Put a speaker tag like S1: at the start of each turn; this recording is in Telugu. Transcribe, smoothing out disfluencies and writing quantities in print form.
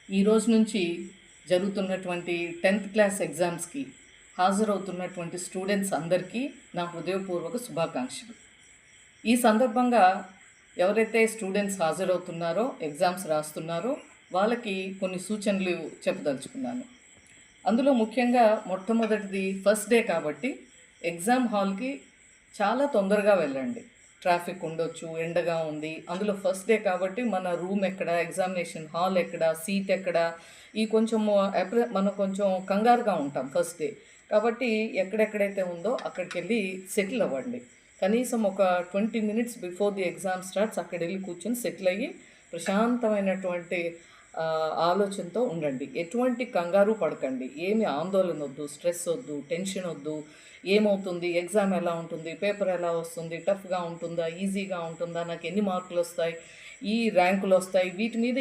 S1: ఈ రోజు నుంచి జరుగుతున్నటువంటి 10th క్లాస్ ఎగ్జామ్స్కి హాజరవుతున్నటువంటి స్టూడెంట్స్ అందరికీ నా హృదయపూర్వక శుభాకాంక్షలు. ఈ సందర్భంగా ఎవరైతే స్టూడెంట్స్ హాజరవుతున్నారో, ఎగ్జామ్స్ రాస్తున్నారో వాళ్ళకి కొన్ని సూచనలు చెప్పదలుచుకున్నాను. అందులో ముఖ్యంగా మొట్టమొదటిది ఫస్ట్ డే కాబట్టి ఎగ్జామ్ హాల్కి చాలా తొందరగా వెళ్ళండి. ట్రాఫిక్ ఉండొచ్చు, ఎండగా ఉంది. అందులో ఫస్ట్ డే కాబట్టి మన రూమ్ ఎక్కడ, ఎగ్జామినేషన్ హాల్ ఎక్కడ, సీట్ ఎక్కడ, ఈ కొంచెము మనం కొంచెం కంగారుగా ఉంటాం ఫస్ట్ డే. కాబట్టి ఎక్కడెక్కడైతే ఉందో అక్కడికి వెళ్ళి సెటిల్ అవ్వండి. కనీసం ఒక 20 minutes before the exam starts అక్కడ వెళ్ళి కూర్చొని సెటిల్ అయ్యి ప్రశాంతమైనటువంటి ఆలోచనతో ఉండండి. ఎటువంటి కంగారు పడకండి, ఏమి ఆందోళన వద్దు, స్ట్రెస్ వద్దు, టెన్షన్ వద్దు. ఏమవుతుంది, ఎగ్జామ్ ఎలా ఉంటుంది, పేపర్ ఎలా వస్తుంది, టఫ్గా ఉంటుందా, ఈజీగా ఉంటుందా, నాకు ఎన్ని మార్కులు వస్తాయి, ఈ ర్యాంకులు వస్తాయి, వీటి మీద